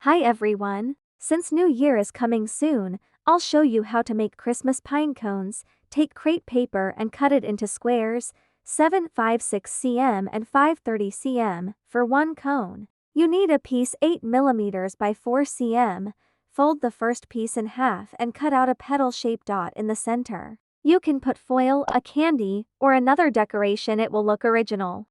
Hi everyone! Since New Year is coming soon, I'll show you how to make Christmas pine cones. Take crepe paper and cut it into squares, 756 cm and 530 cm, for one cone. You need a piece 8 mm by 4 cm. Fold the first piece in half and cut out a petal-shaped dot in the center. You can put foil, a candy, or another decoration. It will look original.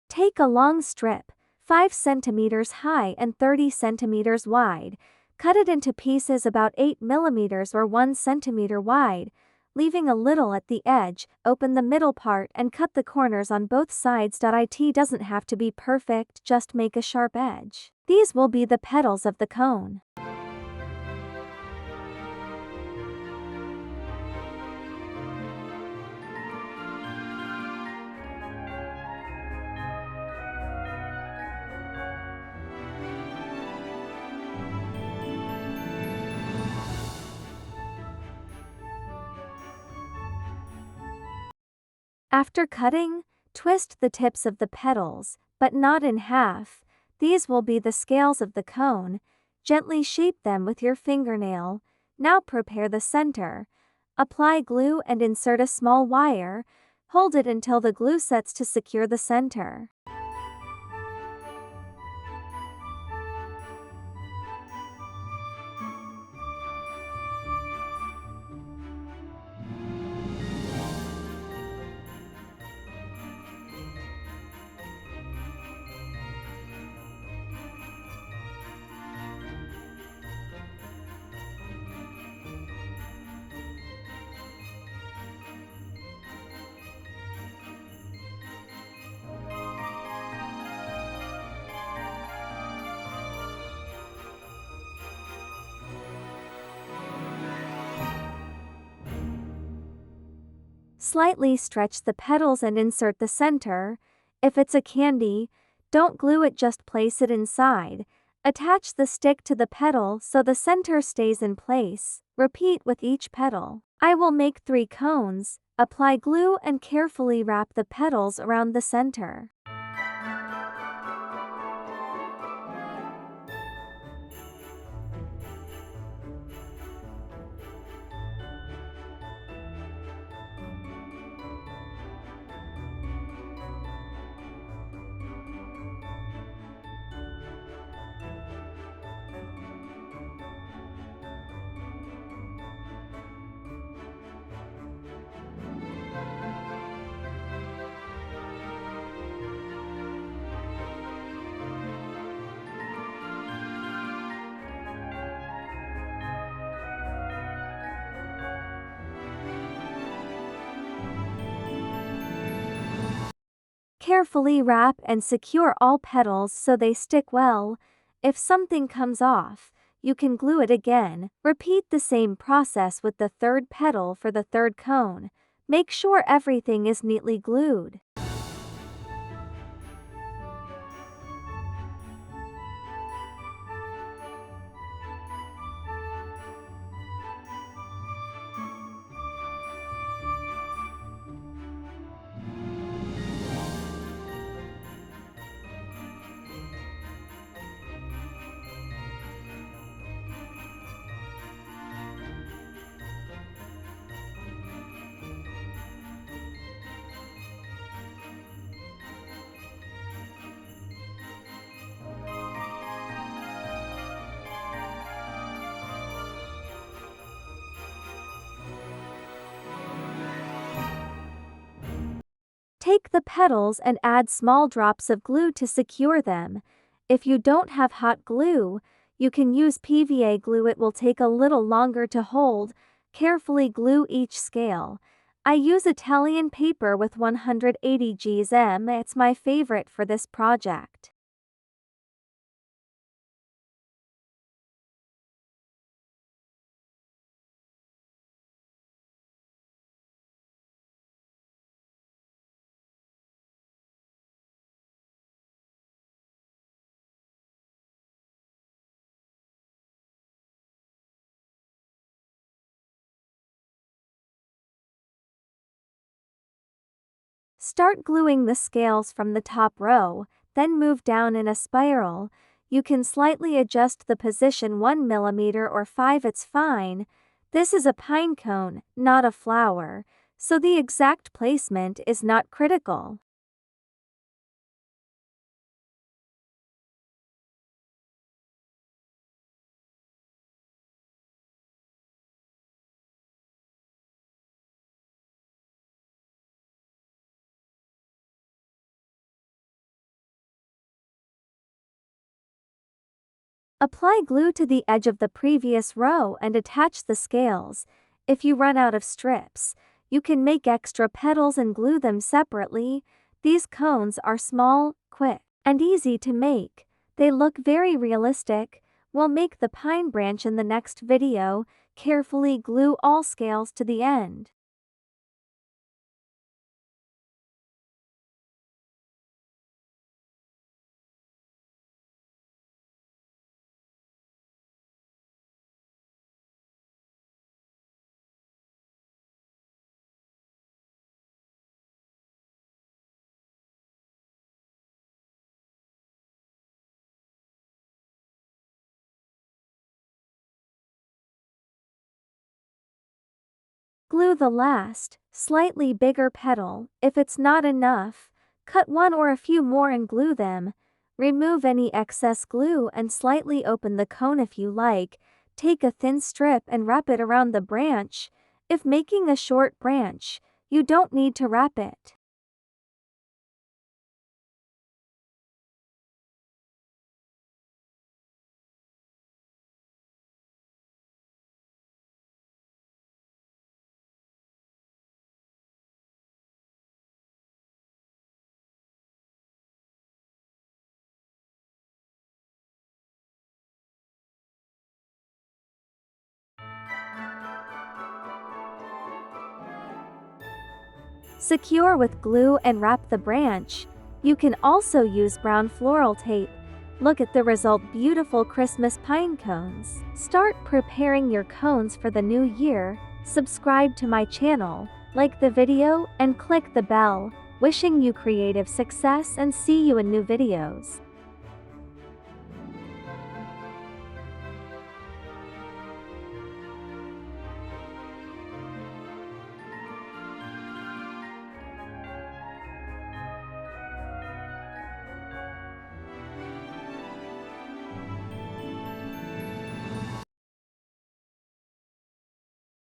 Take a long strip, 5 cm high and 30 cm wide, cut it into pieces about 8 mm or 1 cm wide, leaving a little at the edge. Open the middle part and cut the corners on both sides. It doesn't have to be perfect, just make a sharp edge. These will be the petals of the cone. After cutting, twist the tips of the petals, but not in half. These will be the scales of the cone. Gently shape them with your fingernail. Now prepare the center. Apply glue and insert a small wire. Hold it until the glue sets to secure the center. Slightly stretch the petals and insert the center. If it's a candy, don't glue it, just place it inside. Attach the stick to the petal so the center stays in place. Repeat with each petal. I will make 3 cones. Apply glue and carefully wrap the petals around the center. Carefully wrap and secure all petals so they stick well. If something comes off, you can glue it again. Repeat the same process with the third petal for the third cone. Make sure everything is neatly glued. Take the petals and add small drops of glue to secure them. If you don't have hot glue, you can use PVA glue. It will take a little longer to hold. Carefully glue each scale. I use Italian paper with 180 GSM. It's my favorite for this project. Start gluing the scales from the top row, then move down in a spiral. You can slightly adjust the position 1 mm or 5, it's fine. This is a pine cone, not a flower, so the exact placement is not critical. Apply glue to the edge of the previous row and attach the scales. If you run out of strips, you can make extra petals and glue them separately. These cones are small, quick, and easy to make. They look very realistic. We'll make the pine branch in the next video. Carefully glue all scales to the end. Glue the last, slightly bigger petal. If it's not enough, cut one or a few more and glue them. Remove any excess glue and slightly open the cone if you like. Take a thin strip and wrap it around the branch. If making a short branch, you don't need to wrap it. Secure with glue and wrap the branch. You can also use brown floral tape. Look at the result, beautiful Christmas pine cones. Start preparing your cones for the new year. Subscribe to my channel, like the video, and click the bell. Wishing you creative success and see you in new videos.